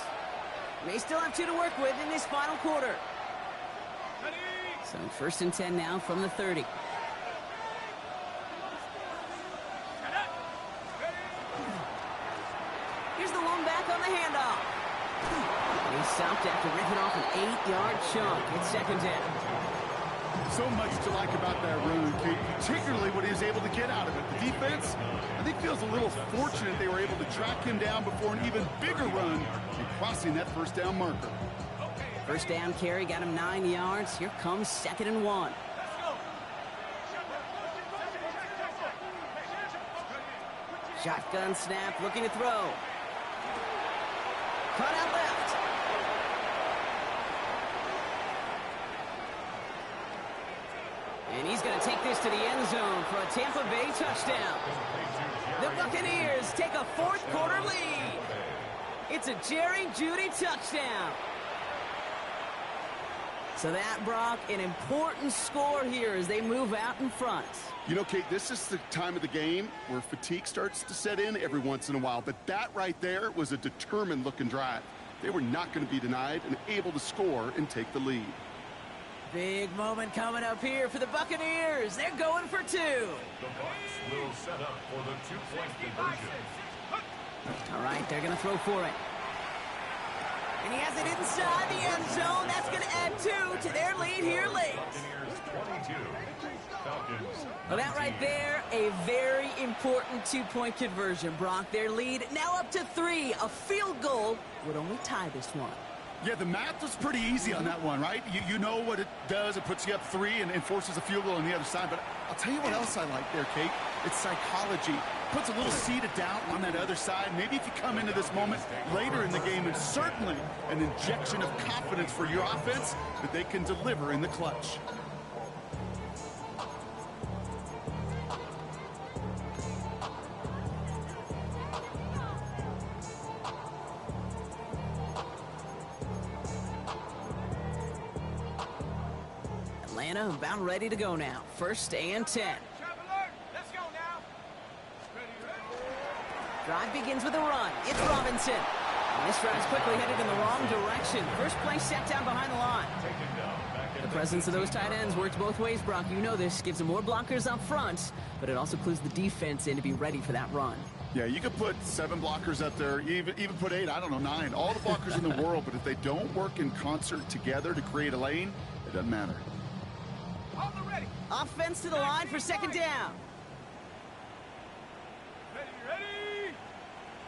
S1: They still have 2 to work with in this final quarter. So 1st and 10 now from the 30. Here's the lone back on the handoff. And he's stopped after ripping off an 8-yard chunk. It's 2nd down.
S4: So much to like about that run, Kate, particularly what he was able to get out of it. The defense, I think, feels a little fortunate they were able to track him down before an even bigger run and crossing that 1st down marker.
S1: 1st down carry got him 9 yards. Here comes 2nd and 1. Shotgun snap, looking to throw. Cut out left. And he's going to take this to the end zone for a Tampa Bay touchdown. The Buccaneers take a 4th quarter lead. It's a Jerry Jeudy touchdown. So that, Brock, an important score here as they move out in front.
S4: You know, Kate, this is the time of the game where fatigue starts to set in every once in a while. But that right there was a determined-looking drive. They were not going to be denied and able to score and take the lead.
S1: Big moment coming up here for the Buccaneers. They're going for 2.
S2: The Bucs will set up for the 2-point conversion.
S1: All right, they're going to throw for it. And he has it inside the end zone. That's going to add 2 to their lead here late.
S2: Buccaneers 22. Falcons.
S1: Well, that right there, a very important 2-point conversion, Brock. Their lead now up to 3. A field goal would only tie this one.
S4: Yeah, the math was pretty easy on that one, right? You know what it does. It puts you up 3 and forces a field goal on the other side. But I'll tell you what else I like there, Kate. It's psychology. Puts a little seed of doubt on that other side. Maybe if you come into this moment later in the game, and certainly an injection of confidence for your offense that they can deliver in the clutch.
S1: Atlanta about ready to go now. 1st and 10.
S3: Let's go now.
S1: Drive begins with a run. It's Robinson. And this run is quickly headed in the wrong direction. First play set down behind the line. The presence of those tight ends works both ways, Brock. You know this. Gives them more blockers up front, but it also clues the defense in to be ready for that run.
S4: Yeah, you could put 7 blockers up there, even put 8, I don't know, 9. All the blockers in the world, but if they don't work in concert together to create a lane, it doesn't matter.
S1: Offense to the line for 2nd down.
S3: Ready?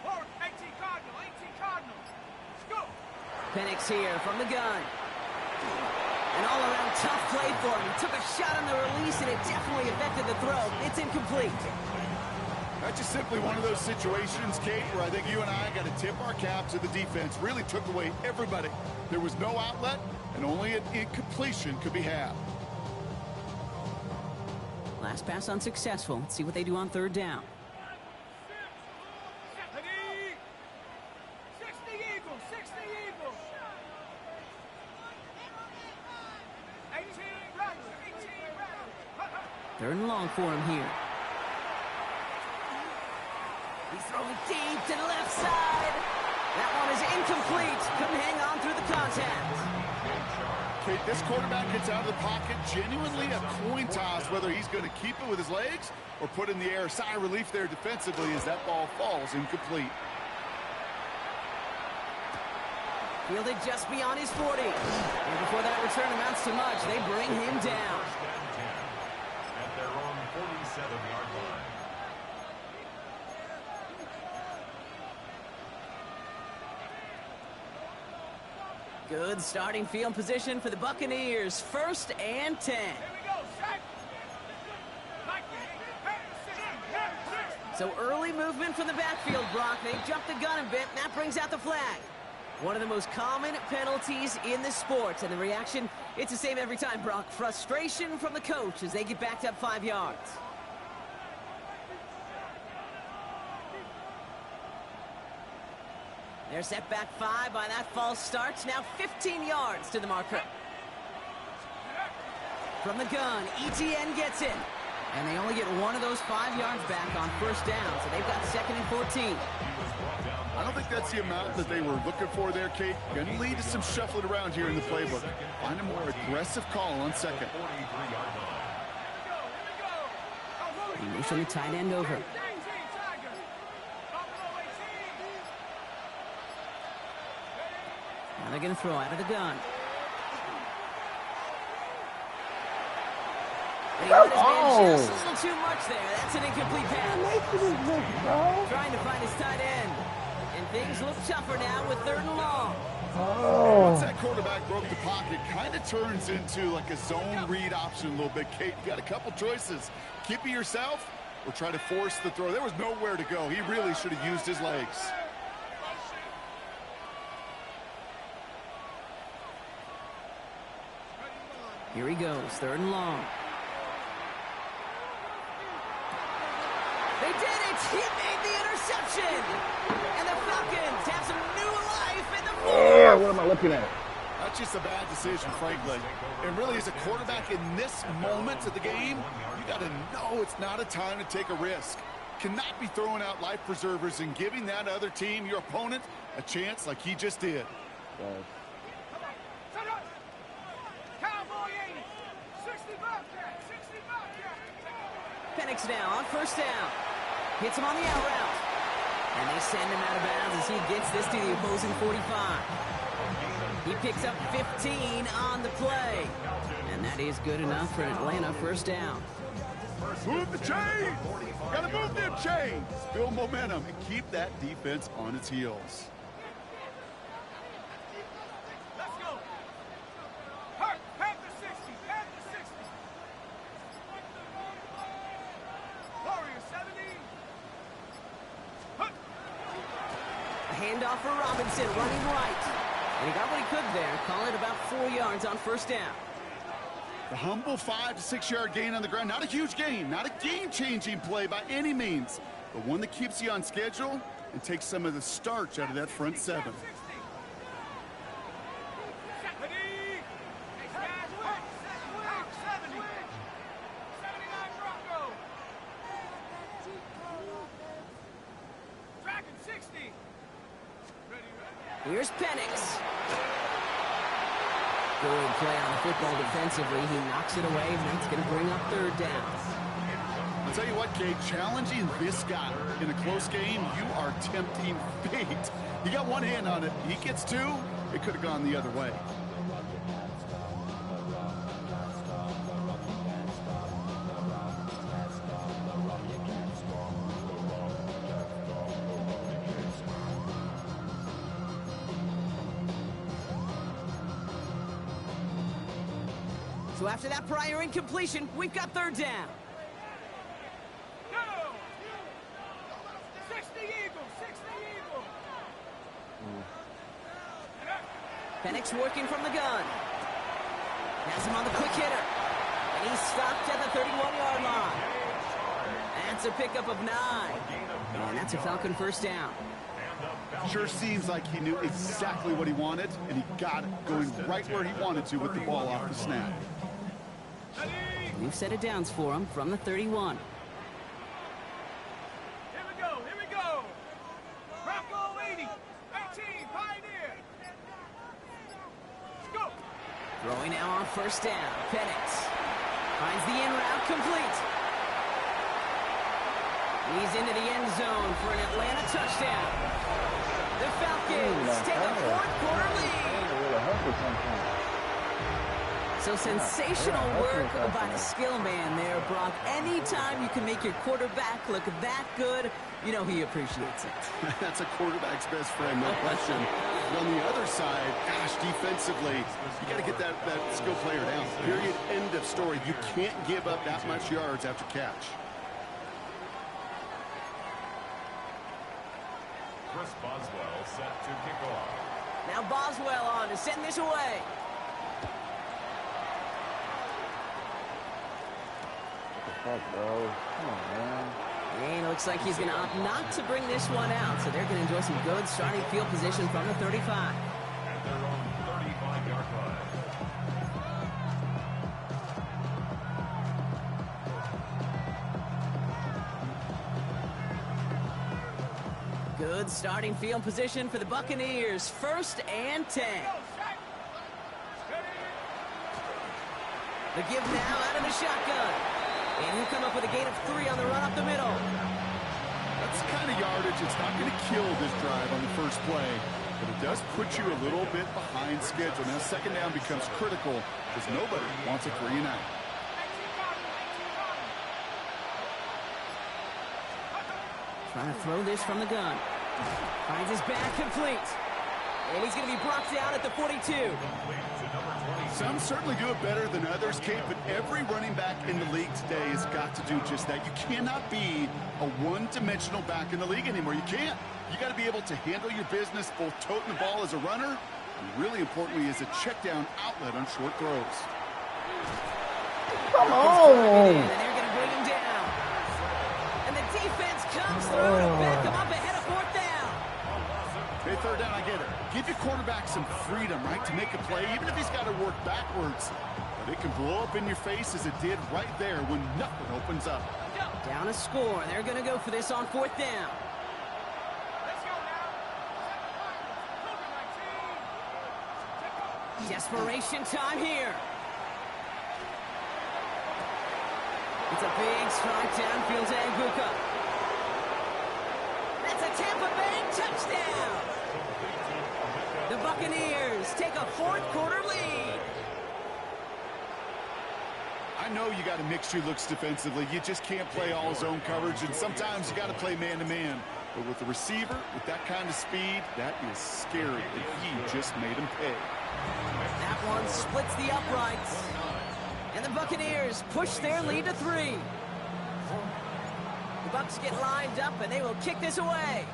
S3: Forward, 18 Cardinal. Let's go.
S1: Penix here from the gun. An all-around tough play for him. He took a shot on the release, and it definitely affected the throw. It's incomplete.
S4: That's just simply one of those situations, Kate, where I think you and I got to tip our cap to the defense. Really took away everybody. There was no outlet, and only an incompletion could be had.
S1: Last pass unsuccessful. Let's see what they do on 3rd down.
S3: Ready? 60 Eagles. 18 Rattler.
S1: 3rd and long for him here. He's throwing deep to the left side. That one is incomplete. Couldn't hang on through the contact.
S4: Kate, this quarterback gets out of the pocket, genuinely a coin toss whether he's going to keep it with his legs or put in the air. Sigh of relief there defensively as that ball falls incomplete.
S1: Fielded just beyond his 40. And before that return amounts to much, they bring him down.
S2: At their own 47-yard line.
S1: Good starting field position for the Buccaneers. 1st and 10.
S3: Here we go, set.
S1: So early movement from the backfield, Brock. They jumped the gun a bit, and that brings out the flag. One of the most common penalties in the sport, and the reaction, it's the same every time, Brock. Frustration from the coach as they get backed up 5 yards. They're set back 5 by that false start. Now 15 yards to the marker. From the gun, ETN gets it. And they only get one of those 5 yards back on 1st down, so they've got 2nd and 14.
S4: I don't think that's the amount that they were looking for there, Kate. Going to lead to some shuffling around here in the playbook. Find a more aggressive call on 2nd.
S1: He moves from the tight end over. Now they're going to throw out of the gun. They got his man just a little too much there. That's an incomplete pass. Trying to find his tight end. And things look tougher now with 3rd and long.
S4: Once that quarterback broke the pocket, kind of turns into like a zone read option a little bit. Kate, you got a couple choices. Keep it yourself or try to force the throw. There was nowhere to go. He really should have used his legs.
S1: Here he goes, 3rd and long. They did it! He made the interception! And the Falcons have some new life in the fourth!
S5: What am I looking at?
S4: That's just a bad decision, frankly. And really, as a quarterback in this moment of the game, you got to know it's not a time to take a risk. Cannot be throwing out life preservers and giving that other team, your opponent, a chance like he just did.
S1: Penix now on 1st down. Hits him on the out route. And they send him out of bounds as he gets this to the opposing 45. He picks up 15 on the play. And that is good enough for Atlanta 1st down.
S4: Move the chains! Gotta move them chains! Build momentum and keep that defense on its heels.
S1: handoff for Robinson, running right. And he got what he could there. Call it about 4 yards on first down.
S4: The humble 5 to 6 yard gain on the ground. Not a huge gain, not a game-changing play by any means, but one that keeps you on schedule and takes some of the starch out of that front seven.
S1: Here's Penix. Good play on the football defensively. He knocks it away, and that's going to bring up third down.
S4: I'll tell you what, Kate, challenging this guy in a close game, you are tempting fate. You got one hand on it. He gets two, it could have gone the other way.
S1: So after that prior incompletion, we've got third down.
S3: Go! 60 Eagles, 60 Eagles.
S1: Penix working from the gun. Has him on the quick hitter. And he's stopped at the 31-yard line. That's a pickup of 9. And that's a Falcon first down.
S4: Sure seems like he knew exactly what he wanted, and he got it going right where he wanted to with the ball off the snap.
S1: New set of downs for him from the 31.
S3: Here we go. Rocco 80, 18, Pioneer. Go.
S1: Throwing now on first down. Penix finds the in route complete. He's into the end zone for an Atlanta touchdown. The Falcons take a fourth-quarter lead. So sensational work by the skill man there, Brock. Anytime you can make your quarterback look that good, you know he appreciates it.
S4: That's a quarterback's best friend, no question. But on the other side, gosh, defensively, you got to get that skill player down. Period, end of story. You can't give up that much yards after catch.
S2: Chris Boswell set to kick off.
S1: Now Boswell on to send this away.
S5: Fuck, bro. Come on, man.
S1: And it looks like he's going to opt not to bring this one out. So they're going to enjoy some good starting field position from the 35.
S2: At their own 35-yard line.
S1: Good starting field position for the Buccaneers. 1st and 10. The give now out of the shotgun. And he'll come up with a gain of 3 on the run up the middle.
S4: That's the kind of yardage. It's not going to kill this drive on the first play, but it does put you a little bit behind schedule. Now, second down becomes critical because nobody wants a 3 and out.
S1: Trying to throw this from the gun. Finds his back complete. And he's going to be brought down at the 42.
S4: Some certainly do it better than others, Kate, but every running back in the league today has got to do just that. You cannot be a one-dimensional back in the league anymore. You can't. You got to be able to handle your business, both toting the ball as a runner, and really importantly as a check-down outlet on short throws.
S5: Come on!
S1: And they're going to bring him down. And the defense comes through to back him up ahead of 4th down.
S4: Hey, 3rd down, I get it. Give your quarterback some freedom, right, to make a play, even if he's got to work backwards. But it can blow up in your face as it did right there when nothing opens up.
S1: Down a score. They're going to go for this on 4th down.
S3: Let's go now.
S1: Desperation time here. It's a big strike downfield to Aguka. That's a Tampa Bay touchdown. The Buccaneers take a 4th-quarter lead.
S4: I know you got to mix your looks defensively. You just can't play all zone coverage, and sometimes you got to play man-to-man. But with the receiver, with that kind of speed, that is scary, and he just made him pay.
S1: That one splits the uprights. And the Buccaneers push their lead to 3. The Bucs get lined up, and they will kick this away.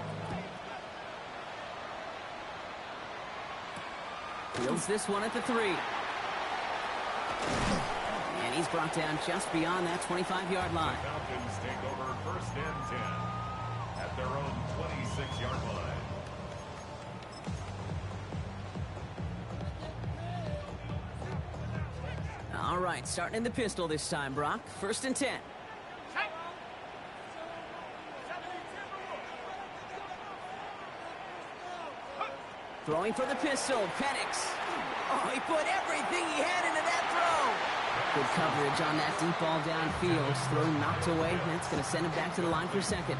S1: Fields this one at the 3. And he's brought down just beyond that 25-yard line.
S2: Falcons take over 1st and 10 at their own 26-yard line.
S1: All right, starting in the pistol this time, Brock. 1st and 10. Throwing for the pistol, Penix. Oh, he put everything he had into that throw. Good coverage on that deep ball downfield. Throw knocked away. That's going to send him back to the line for 2nd.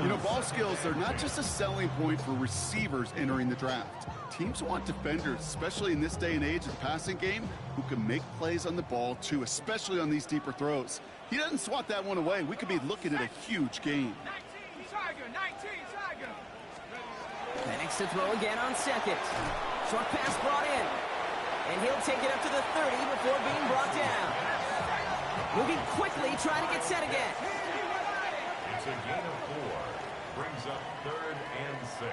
S4: You know, ball skills, they're not just a selling point for receivers entering the draft. Teams want defenders, especially in this day and age of the passing game, who can make plays on the ball, too, especially on these deeper throws. He doesn't swat that one away. We could be looking at a huge game.
S3: 19, Tiger.
S1: Penix to throw again on 2nd. Short pass brought in. And he'll take it up to the 30 before being brought down. Moving quickly, trying to get set again.
S2: It's a gain of 4. Brings up 3rd and 6.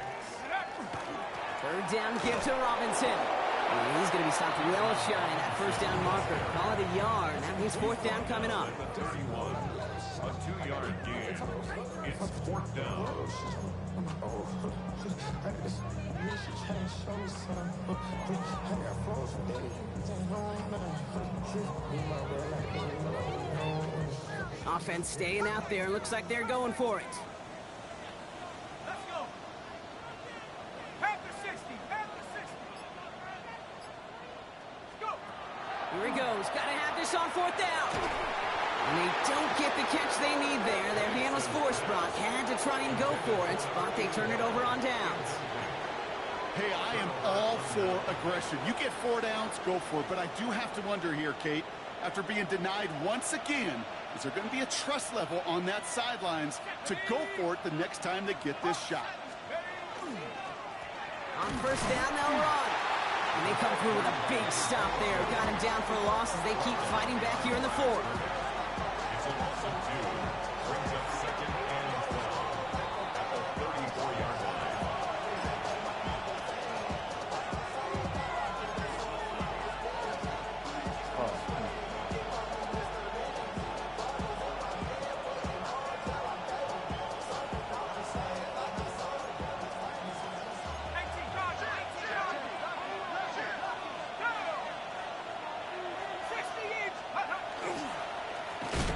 S1: 3rd down give to Robinson. And he's going to be stopped well shy that 1st down marker. Call it a yard. That means 4th down coming up.
S2: 31. A 2-yard gain. It's 4th down.
S1: Offense staying out there. Looks like they're going for it.
S3: Let's go. Panther 60. Let's go.
S1: Here he goes. Got to have this on 4th down. And they don't get the catch they need there. Their hand was forced, Brock. Had to try and go for it, but they turn it over on downs.
S4: Hey, I am all for aggression. You get 4 downs, go for it. But I do have to wonder here, Kate, after being denied once again, is there going to be a trust level on that sidelines to go for it the next time they get this shot?
S1: On 1st down, they'll run. And they come through with a big stop there. Got him down for a loss as they keep fighting back here in the 4th.
S2: It's a loss of 2. Brings up 2nd and 12 at the 34-yard line.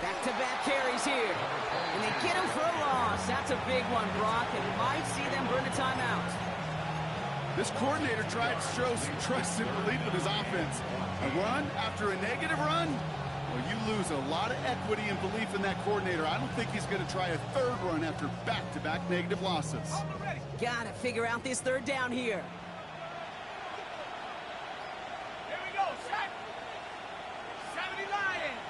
S1: Back-to-back carries here. And they get him for a loss. That's a big one, Brock, and might see them burn a timeout.
S4: This coordinator tried to show some trust and belief with his offense. A run after a negative run? Well, you lose a lot of equity and belief in that coordinator. I don't think he's going to try a 3rd run after back-to-back negative losses.
S1: Gotta figure out this 3rd down here.
S3: Here we go. 70 Lions.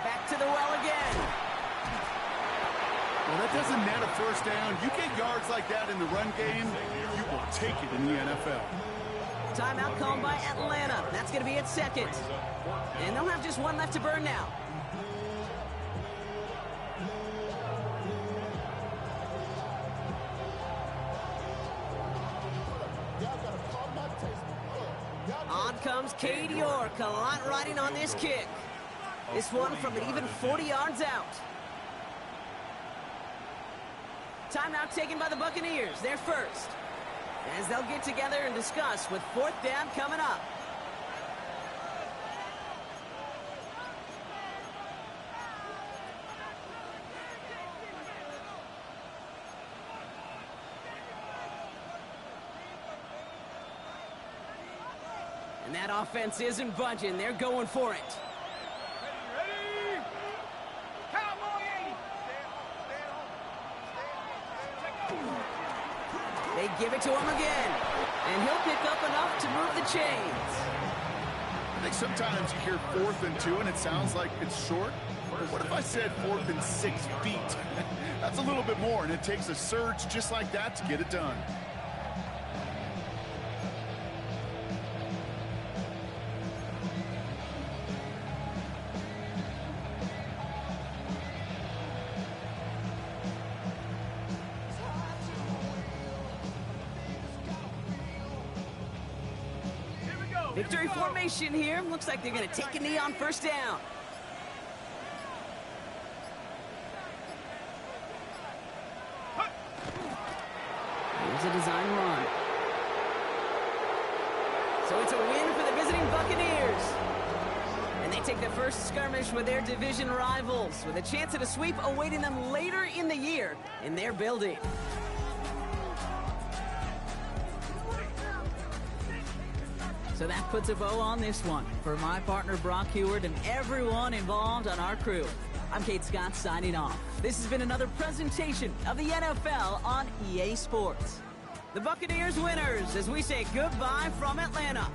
S1: Back to the well again.
S4: Well, that doesn't net a 1st down. You get yards like that in the run game, you will take it in the NFL.
S1: Timeout called by Atlanta. That's going to be at 2nd. And they'll have just 1 left to burn now. On comes Cade York. A lot riding on this kick. This one from even 40 yards out. Timeout taken by the Buccaneers. They're first. As they'll get together and discuss with 4th down coming up. And that offense isn't budging. They're going for it.
S3: Ready? Cowboy 80.
S1: They give it to him again. And he'll pick up enough to move the chains.
S4: I think sometimes you hear 4th and 2 and it sounds like it's short. But what if I said 4th and 6 feet? That's a little bit more, and it takes a surge just like that to get it done.
S1: Victory formation here. Looks like they're going to take a knee on first down. Here's a design run. So it's a win for the visiting Buccaneers. And they take the first skirmish with their division rivals, with a chance at a sweep awaiting them later in the year in their building. So that puts a bow on this one. For my partner Brock Heward and everyone involved on our crew, I'm Kate Scott signing off. This has been another presentation of the NFL on EA Sports. The Buccaneers winners as we say goodbye from Atlanta.